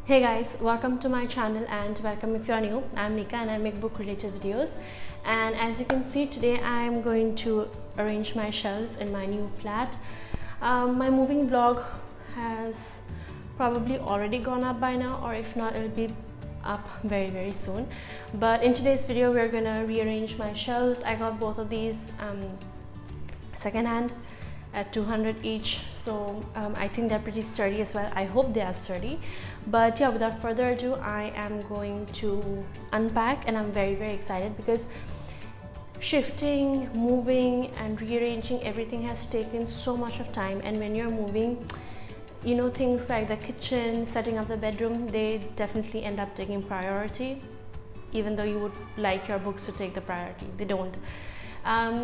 Hey guys, welcome to my channel and welcome if you're new. I'm Nika and I make book related videos, and as you can see today I'm going to arrange my shelves in my new flat. My moving vlog has probably already gone up by now, or if not it'll be up very soon. But in today's video we're gonna rearrange my shelves. I got both of these second hand at 200 each, so I think they're pretty sturdy as well. I hope they are sturdy. But yeah, without further ado, I am going to unpack, and I'm very excited because shifting, moving and rearranging everything has taken so much of time. And when you're moving, you know, things like the kitchen, setting up the bedroom, they definitely end up taking priority, even though you would like your books to take the priority. They don't.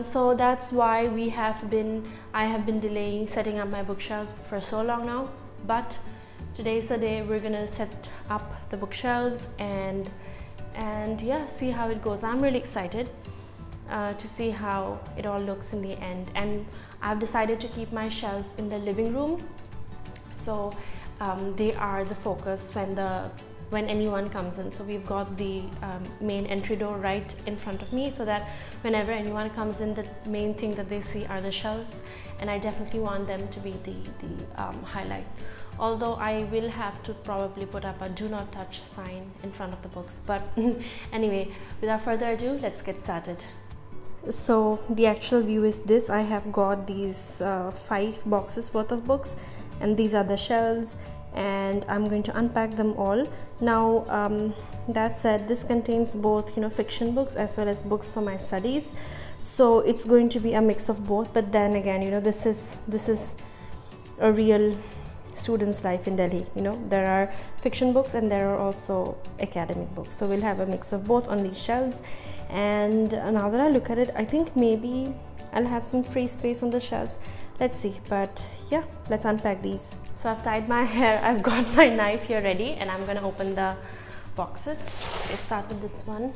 So that's why I have been delaying setting up my bookshelves for so long now. But today's the day we're gonna set up the bookshelves and yeah, see how it goes. I'm really excited to see how it all looks in the end. And I've decided to keep my shelves in the living room, so they are the focus when anyone comes in. So we've got the main entry door right in front of me, so that whenever anyone comes in, the main thing that they see are the shelves, and I definitely want them to be the highlight. Although I will have to probably put up a do not touch sign in front of the books. But anyway, without further ado, let's get started. So the actual view is this. I have got these 5 boxes worth of books, and these are the shelves, and I'm going to unpack them all now. That said, this contains both, you know, fiction books as well as books for my studies, so it's going to be a mix of both. But then again, you know, this is a real student's life in Delhi. You know, there are fiction books and there are also academic books, so we'll have a mix of both on these shelves. And now that I look at it, I think maybe I'll have some free space on the shelves. Let's see. But yeah, let's unpack these. So I've tied my hair, I've got my knife here ready, and I'm gonna open the boxes. Let's start with this one.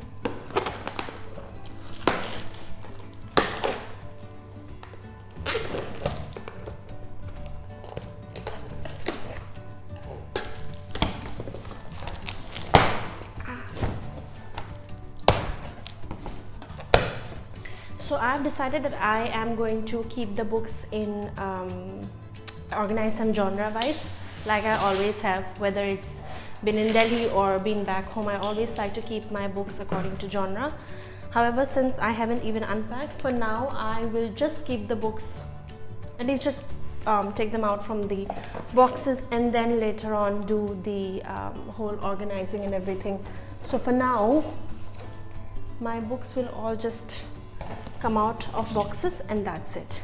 So I've decided that I am going to keep the books in organize them genre wise, like I always have. Whether it's been in Delhi or been back home, I always like to keep my books according to genre. However, since I haven't even unpacked, for now I will just keep the books, at least just take them out from the boxes, and then later on do the whole organizing and everything. So for now my books will all just come out of boxes, and that's it.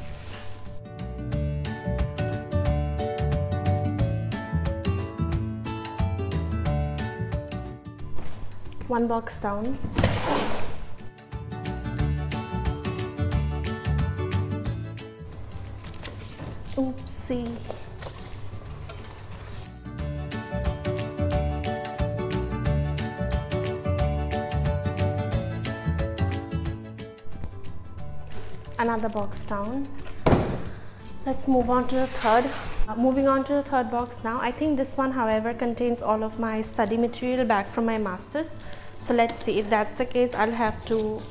One box down. Oopsie. Another box down. Let's move on to the third. Moving on to the third box now. I think this one, however, contains all of my study material back from my master's. So let's see. If that's the case, I'll have to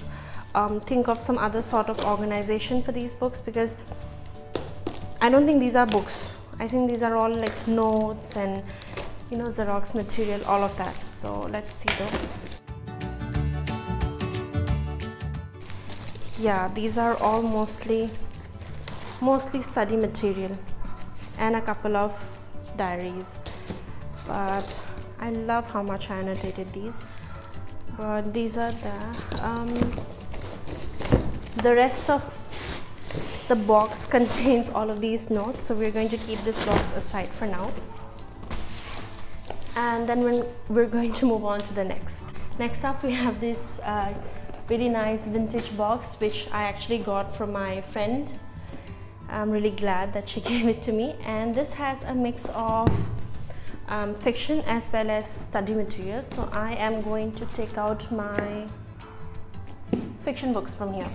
think of some other sort of organization for these books, because I don't think these are books. I think these are all like notes and, you know, Xerox material, all of that. So let's see though. Yeah, these are all mostly study material and a couple of diaries. But I love how much I annotated these. But these are the rest of the box contains all of these notes, so we're going to keep this box aside for now, and then we're going to move on to the next. Next up, we have this really nice vintage box, which I actually got from my friend. I'm really glad that she gave it to me, and this has a mix of fiction as well as study material. So I am going to take out my fiction books from here.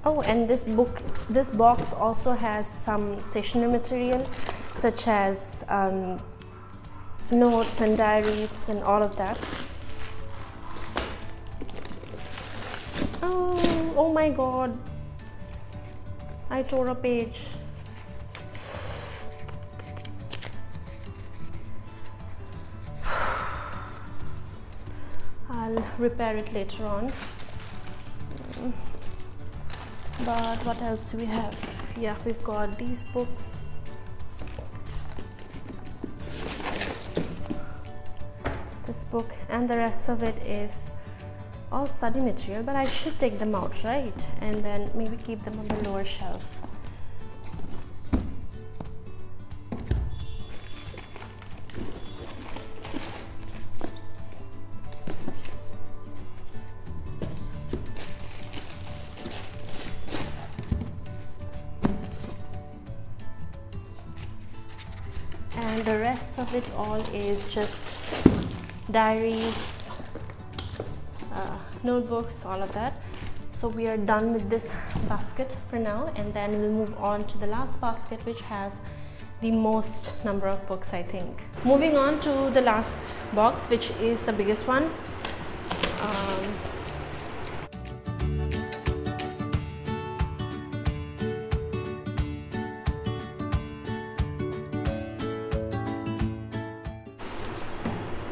Oh, and this box also has some stationery material such as notes and diaries and all of that. Oh my god, I tore a page. I'll repair it later on. But what else do we have? Yeah, we've got these books. This book, and the rest of it is all study material, but I should take them out, right? And then maybe keep them on the lower shelf. And the rest of it all is just diaries, notebooks, all of that. So we are done with this basket for now, and then we'll move on to the last basket, which has the most number of books, I think. Moving on to the last box, which is the biggest one.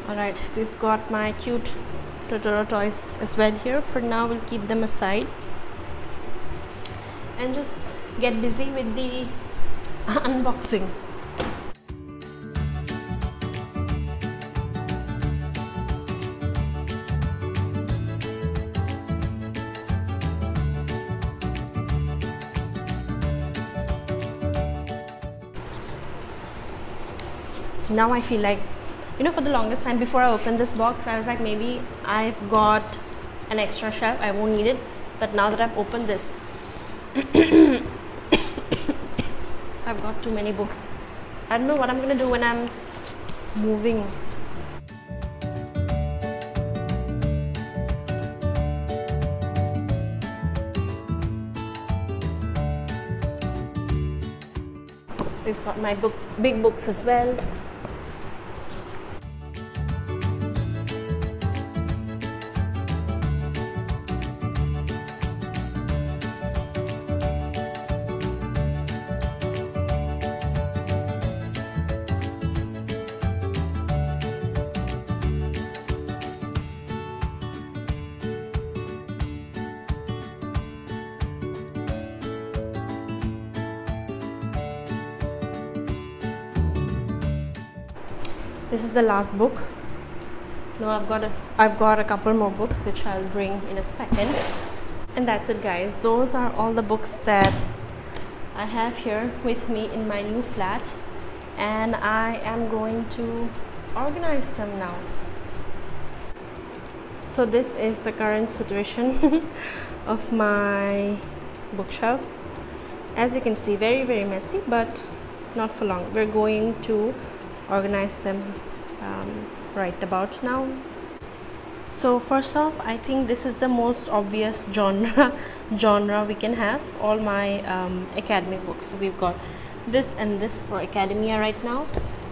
Alright, we've got my cute Totoro toys as well here. For now, we'll keep them aside and just get busy with the unboxing. Now I feel like, you know, for the longest time before I opened this box, I was like, maybe I've got an extra shelf, I won't need it. But now that I've opened this, I've got too many books. I don't know what I'm gonna do when I'm moving. We've got my big books as well. This is the last book. Now I've got a couple more books which I'll bring in a second. And that's it, guys. Those are all the books that I have here with me in my new flat, and I am going to organize them now. So this is the current situation of my bookshelf. As you can see, very messy, but not for long. We're going to organize them right about now. So first off, I think this is the most obvious genre we can have. All my academic books. So we've got this and this for academia right now,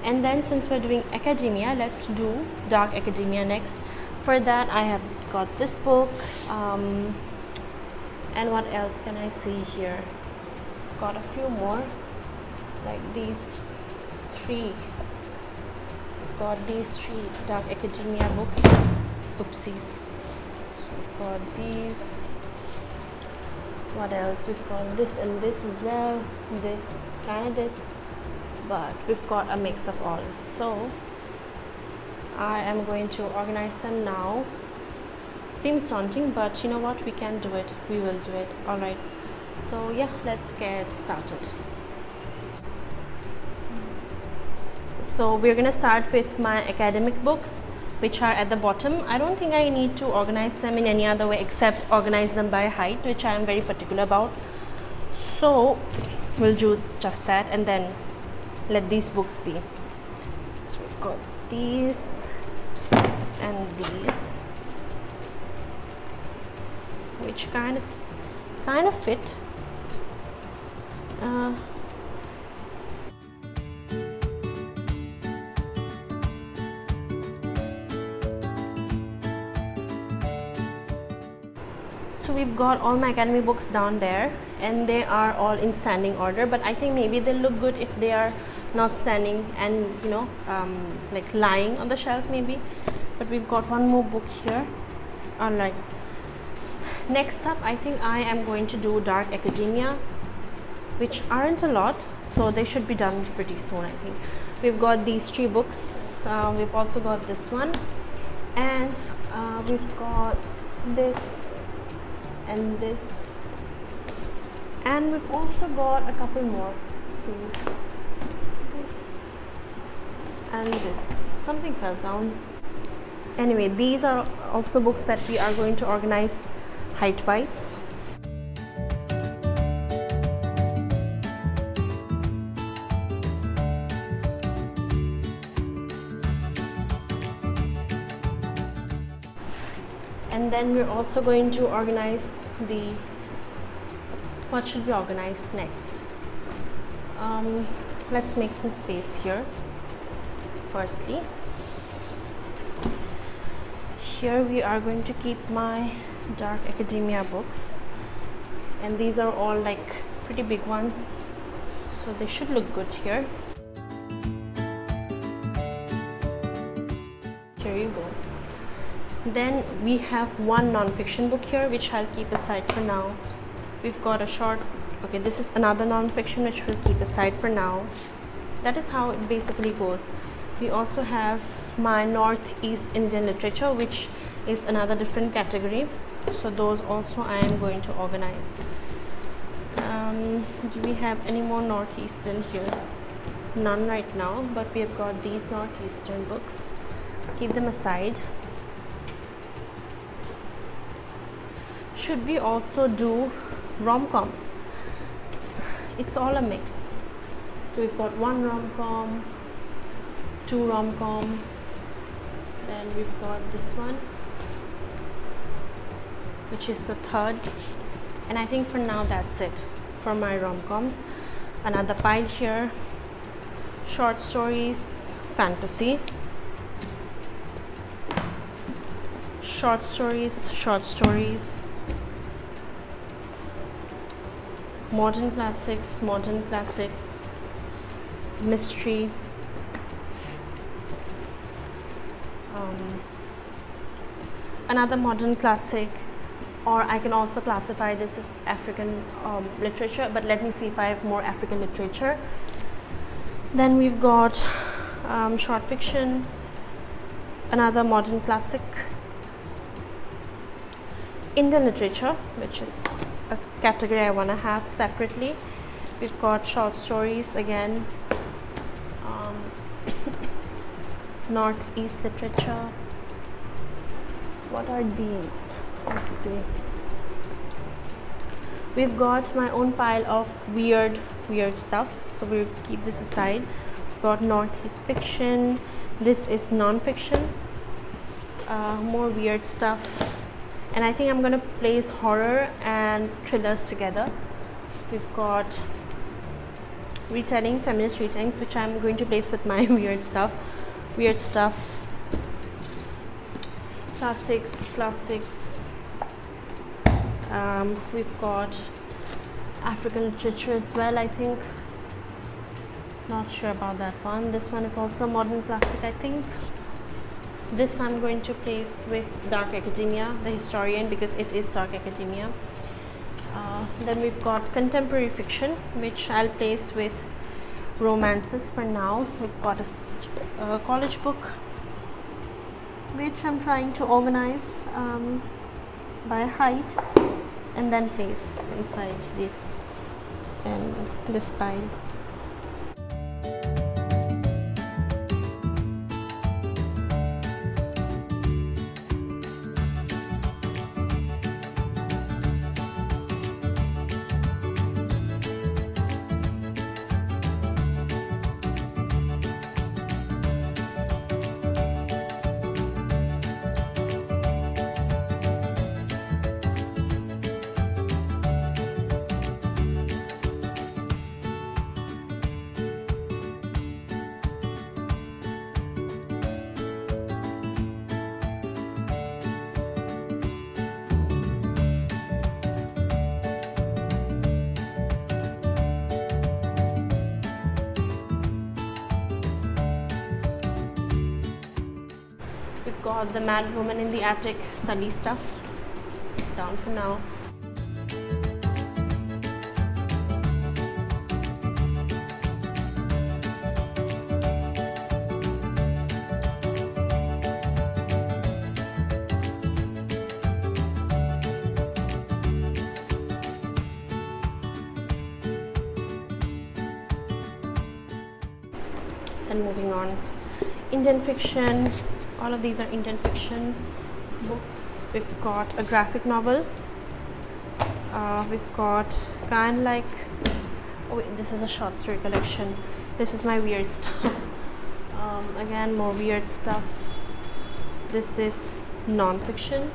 and then since we're doing academia, let's do dark academia next. For that, I have got this book, and what else can I see here? Got a few more, like these three. Got these three dark academia books. Oopsies. We've got these. What else? We've got this and this as well. This, kind of this, but we've got a mix of all. So I am going to organize them now. Seems daunting, but you know what? We can do it. We will do it. Alright. So yeah, let's get started. So we're gonna start with my academic books, which are at the bottom. I don't think I need to organize them in any other way except organize them by height, which I am very particular about. So we'll do just that and then let these books be. So we've got these and these, which kind kind of fit. So we've got all my academy books down there, and they are all in standing order, but I think maybe they'll look good if they are not standing and, you know, like lying on the shelf maybe. But we've got one more book here. All right, next up I think I am going to do dark academia, which aren't a lot, so they should be done pretty soon. I think we've got these 3 books. We've also got this one, and we've got this and this, and we've also got a couple more series. This and this. Something fell down. Anyway, these are also books that we are going to organize height wise. And then we're also going to organize the, what should we organize next? Let's make some space here. Firstly, here we are going to keep my dark academia books, and these are all like pretty big ones, so they should look good here. Here you go. Then we have one non-fiction book here, which I'll keep aside for now. We've got a short, okay, this is another non-fiction which we'll keep aside for now. That is how it basically goes. We also have my Northeast Indian literature, which is another different category, so those also I am going to organize. Do we have any more Northeastern here? None right now, but we have got these Northeastern books. Keep them aside. Should we also do rom-coms? It's all a mix. So we've got one rom-com, 2 rom-com, then we've got this one, which is the 3rd, and I think for now that's it for my rom-coms. Another pile here, short stories, fantasy, short stories, modern classics, mystery, another modern classic, or I can also classify this as African literature, but let me see if I have more African literature. Then we've got short fiction, another modern classic, Indian literature, which is a category I want to have separately. We've got short stories again, Northeast literature. What are these? Let's see. We've got my own pile of weird stuff, so we'll keep this aside. We've got Northeast fiction. This is non-fiction. More weird stuff. And I think I'm going to place horror and thrillers together. We've got retelling, feminist retellings, which I'm going to place with my weird stuff. Classics. We've got African literature as well, I think. Not sure about that one. This one is also a modern classic, I think. This I'm going to place with dark academia, the historian, because it is dark academia. Then we've got contemporary fiction, which I'll place with romances for now. We've got a college book, which I'm trying to organize by height and then place inside this and this pile. we've got The Mad Woman in the Attic study stuff down for now. And moving on, Indian fiction. All of these are Indian fiction books. We've got a graphic novel. We've got kind like, oh wait, this is a short story collection. This is my weird stuff. Again, more weird stuff. This is non-fiction.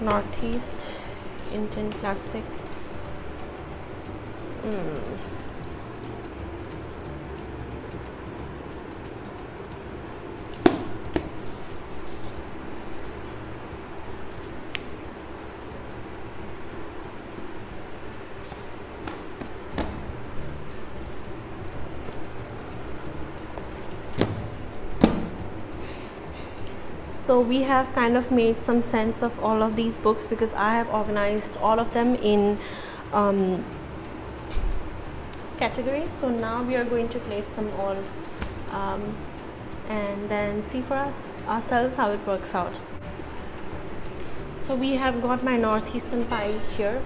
Northeast Indian classic. So we have kind of made some sense of all of these books because I have organized all of them in categories. So now we are going to place them all and then see for ourselves how it works out. So we have got my Northeastern pile here.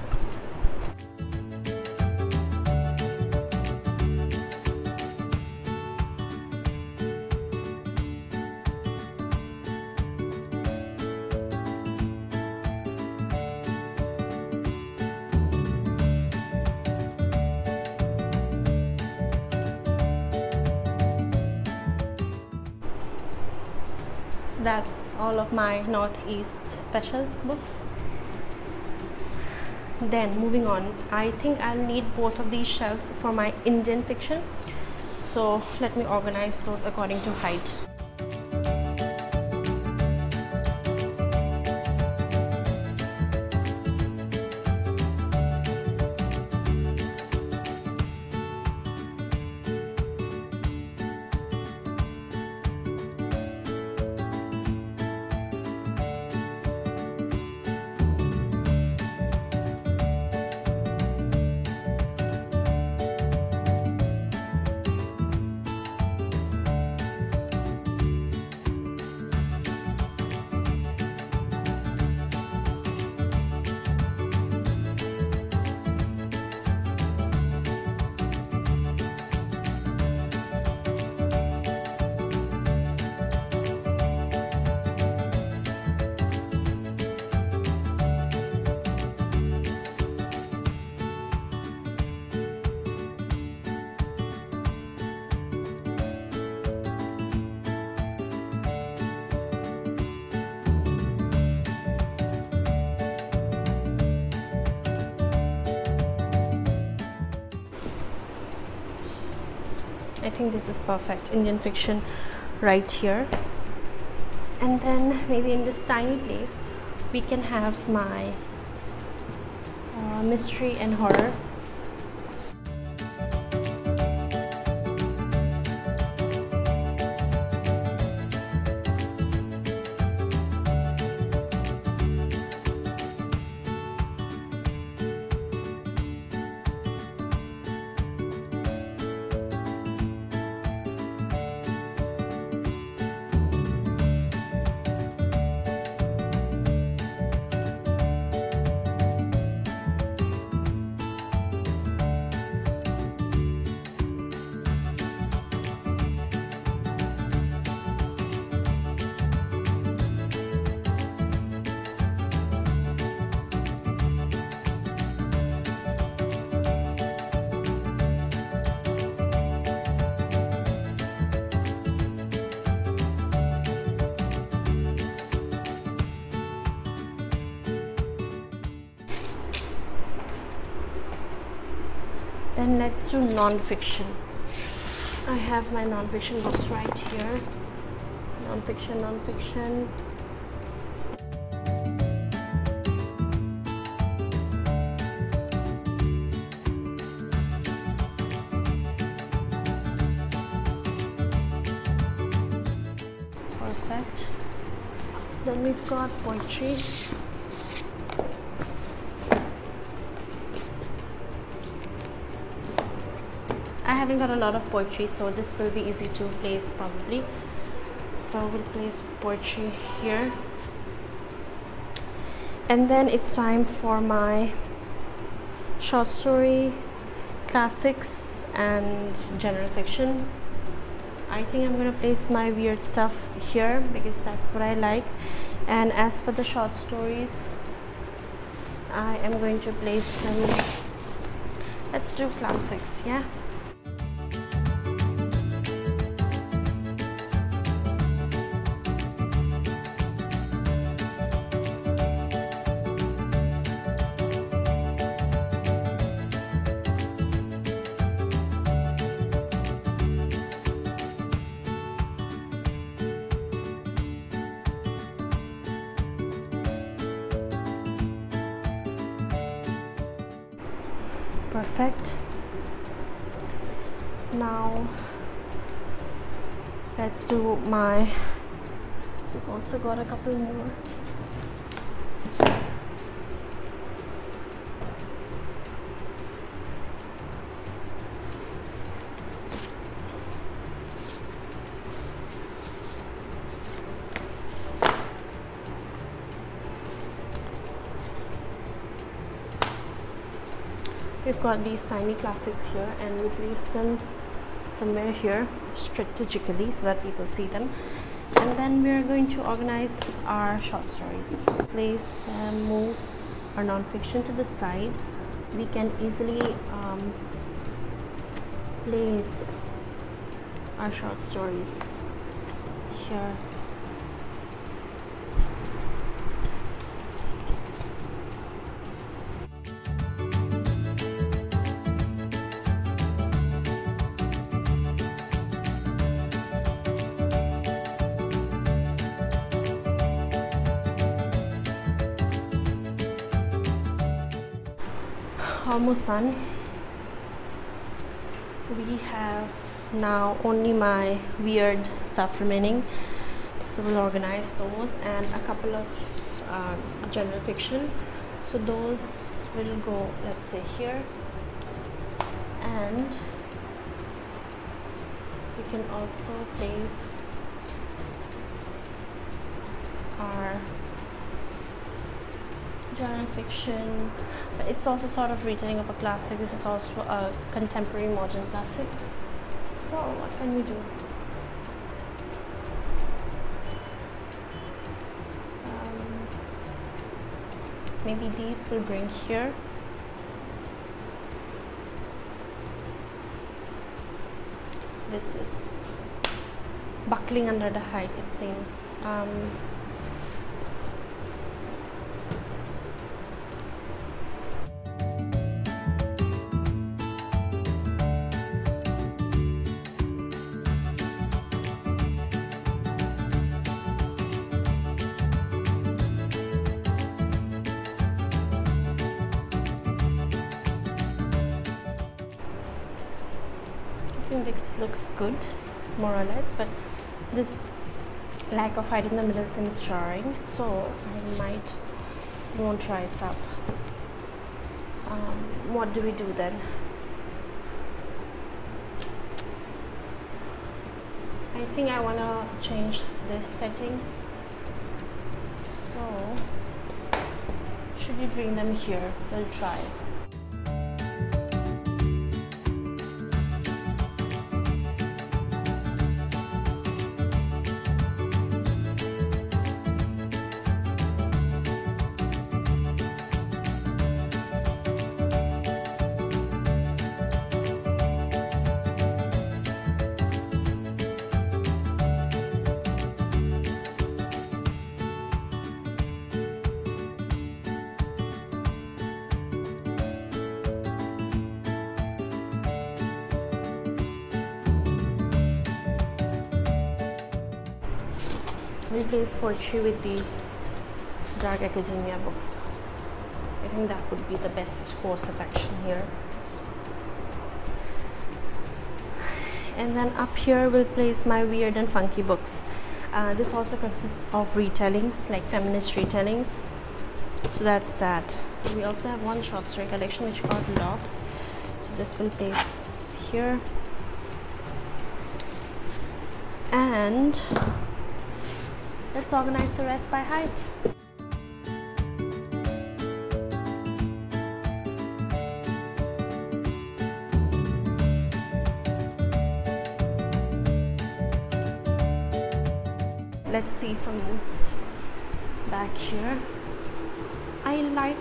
That's all of my Northeast special books. Then moving on, I think I'll need both of these shelves for my Indian fiction. So let me organize those according to height. I think this is perfect. Indian fiction right here. And then maybe in this tiny place we can have my mystery and horror. Then let's do non-fiction. I have my non-fiction books right here. Non-fiction. Perfect. Then we've got poetry. I haven't got a lot of poetry, so this will be easy to place probably. So we'll place poetry here. And then it's time for my short story, classics and general fiction. I think I'm going to place my weird stuff here because that's what I like. And as for the short stories, I am going to place them, let's do classics, yeah. Perfect. Now let's do my, we've also got a couple more. We've got these tiny classics here and we place them somewhere here strategically so that people see them. And then we're going to organize our short stories. Place them, move our non-fiction to the side. We can easily place our short stories here. Almost done. We have now only my weird stuff remaining, so we'll organize those and a couple of general fiction, so those will go, let's say, here. And we can also place our genre fiction, but it's also sort of retelling of a classic. This is also a contemporary modern classic. So what can we do? Maybe these will bring here. This is buckling under the height, it seems. think this looks good, more or less, but this lack of height in the middle seems jarring, so I won't rise up. What do we do then? I think I want to change this setting, so should we bring them here? We'll try. Replace poetry with the dark academia books. I think that would be the best course of action here. And then up here we'll place my weird and funky books. This also consists of retellings, like feminist retellings. So that's that. We also have one short story collection which got lost. So this will place here. And let's organize the rest by height. Let's see from back here. I like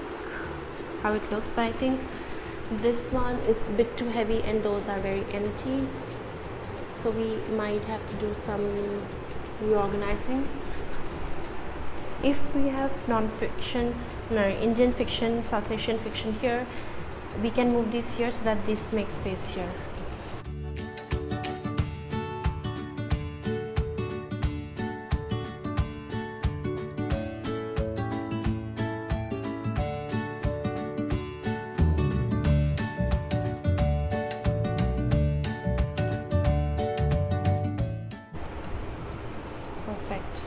how it looks, but I think this one is a bit too heavy and those are very empty. So we might have to do some reorganizing. If we have non-fiction, no, Indian fiction, South Asian fiction here, we can move this here so that this makes space here. Perfect.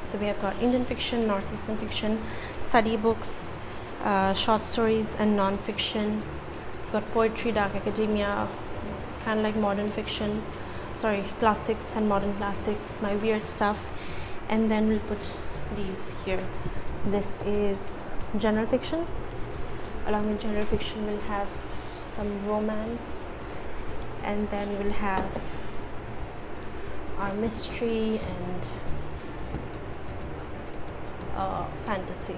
So we have got Indian fiction, Northeastern fiction, study books, short stories and non-fiction. We've got poetry, dark academia, kind of like modern fiction, sorry, classics and modern classics, my weird stuff. And then we'll put these here. This is general fiction. Along with general fiction we'll have some romance, and then we'll have our mystery and fantasy.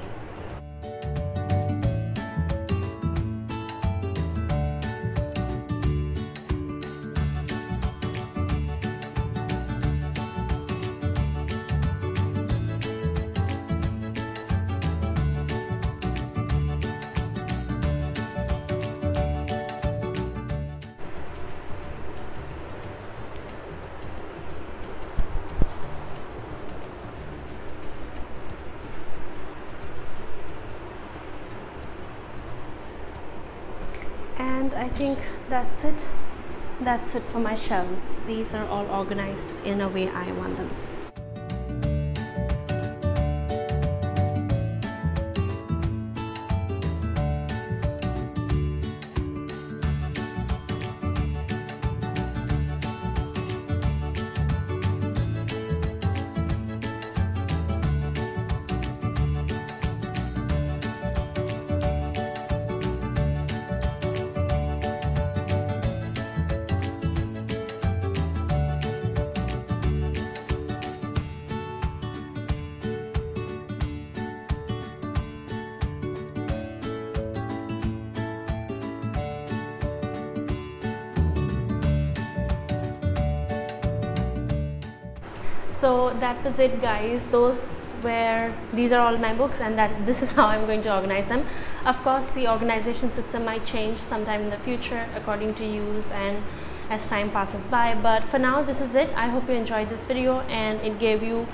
And I think that's it for my shelves. These are all organized in a way I want them. So that was it, guys. These are all my books, and this is how I'm going to organize them. Of course, the organization system might change sometime in the future according to use and as time passes by, but for now this is it. I hope you enjoyed this video and it gave you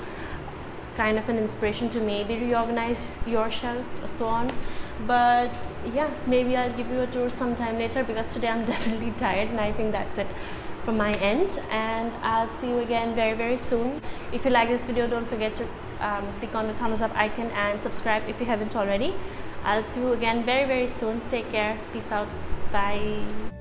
kind of an inspiration to maybe reorganize your shelves or so on. but yeah, maybe I'll give you a tour sometime later, because today I'm definitely tired, and I think that's it from my end. And I'll see you again very soon. If you like this video, don't forget to click on the thumbs up icon and subscribe if you haven't already. I'll see you again very soon. Take care. Peace out. Bye.